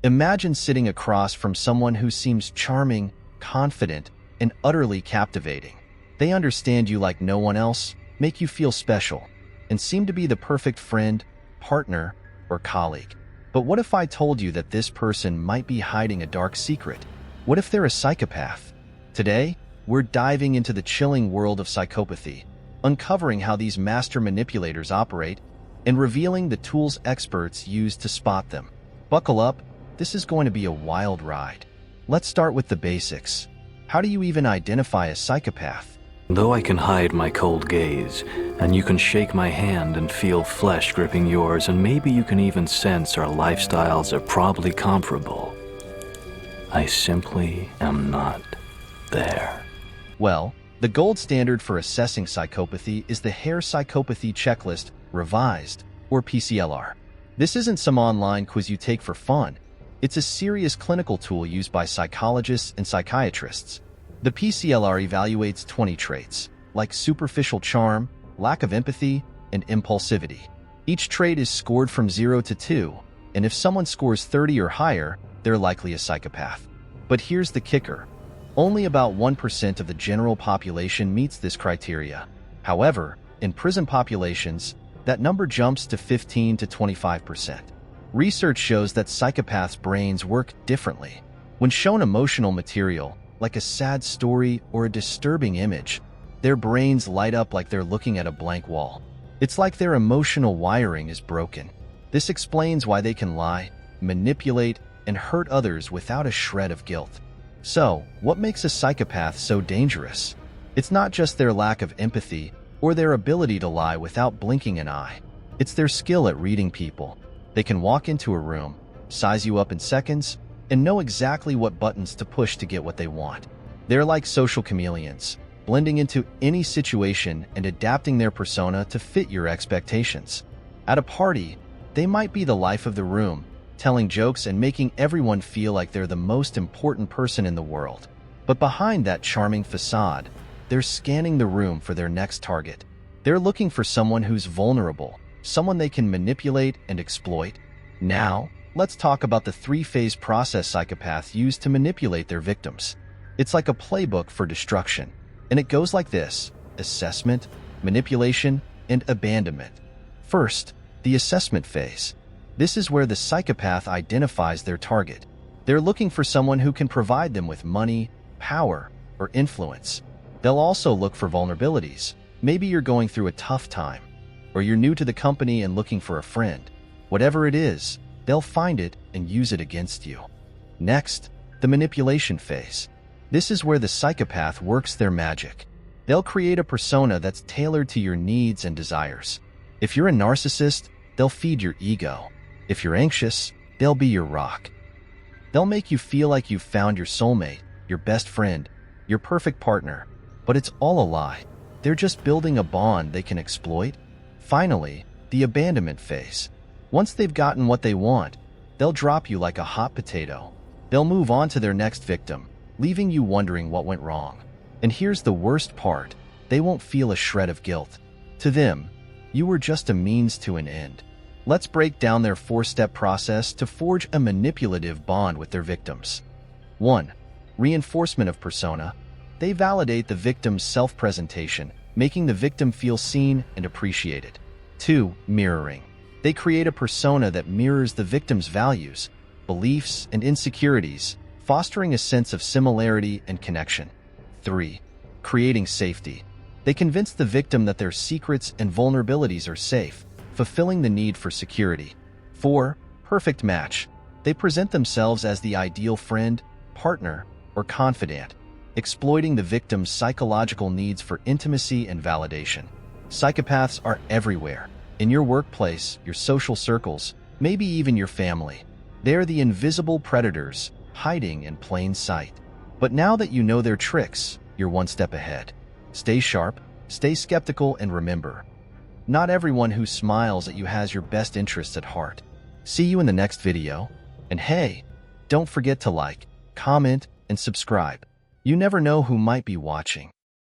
Imagine sitting across from someone who seems charming, confident, and utterly captivating. They understand you like no one else, make you feel special, and seem to be the perfect friend, partner, or colleague. But what if I told you that this person might be hiding a dark secret? What if they're a psychopath? Today, we're diving into the chilling world of psychopathy, uncovering how these master manipulators operate, and revealing the tools experts use to spot them. Buckle up, this is going to be a wild ride. Let's start with the basics. How do you even identify a psychopath? Though I can hide my cold gaze, and you can shake my hand and feel flesh gripping yours, and maybe you can even sense our lifestyles are probably comparable, I simply am not there. Well, the gold standard for assessing psychopathy is the Hare Psychopathy Checklist Revised, or PCLR. This isn't some online quiz you take for fun. It's a serious clinical tool used by psychologists and psychiatrists. The PCLR evaluates 20 traits, like superficial charm, lack of empathy, and impulsivity. Each trait is scored from 0 to 2, and if someone scores 30 or higher, they're likely a psychopath. But here's the kicker. Only about 1% of the general population meets this criteria. However, in prison populations, that number jumps to 15 to 25%. Research shows that psychopaths' brains work differently. When shown emotional material, like a sad story or a disturbing image, their brains light up like they're looking at a blank wall. It's like their emotional wiring is broken. This explains why they can lie, manipulate, and hurt others without a shred of guilt. So, what makes a psychopath so dangerous? It's not just their lack of empathy or their ability to lie without blinking an eye. It's their skill at reading people. They can walk into a room, size you up in seconds, and know exactly what buttons to push to get what they want. They're like social chameleons, blending into any situation and adapting their persona to fit your expectations. At a party, they might be the life of the room, telling jokes and making everyone feel like they're the most important person in the world. But behind that charming facade, they're scanning the room for their next target. They're looking for someone who's vulnerable, someone they can manipulate and exploit. Now, let's talk about the three-phase process psychopaths use to manipulate their victims. It's like a playbook for destruction, and it goes like this: assessment, manipulation, and abandonment. First, the assessment phase. This is where the psychopath identifies their target. They're looking for someone who can provide them with money, power, or influence. They'll also look for vulnerabilities. Maybe you're going through a tough time, or you're new to the company and looking for a friend. Whatever it is, they'll find it and use it against you. Next, the manipulation phase. This is where the psychopath works their magic. They'll create a persona that's tailored to your needs and desires. If you're a narcissist, they'll feed your ego. If you're anxious, they'll be your rock. They'll make you feel like you've found your soulmate, your best friend, your perfect partner. But it's all a lie. They're just building a bond they can exploit. Finally, the abandonment phase. Once they've gotten what they want, they'll drop you like a hot potato. They'll move on to their next victim, leaving you wondering what went wrong. And here's the worst part. They won't feel a shred of guilt. To them, you were just a means to an end. Let's break down their four-step process to forge a manipulative bond with their victims. 1. Reinforcement of persona. They validate the victim's self-presentation, making the victim feel seen and appreciated. 2. Mirroring. They create a persona that mirrors the victim's values, beliefs, and insecurities, fostering a sense of similarity and connection. 3. Creating safety. They convince the victim that their secrets and vulnerabilities are safe, fulfilling the need for security. 4. Perfect match. They present themselves as the ideal friend, partner, or confidant, exploiting the victim's psychological needs for intimacy and validation. Psychopaths are everywhere. In your workplace, your social circles, maybe even your family. They're the invisible predators, hiding in plain sight. But now that you know their tricks, you're one step ahead. Stay sharp, stay skeptical, and remember, not everyone who smiles at you has your best interests at heart. See you in the next video. And hey, don't forget to like, comment, and subscribe. You never know who might be watching.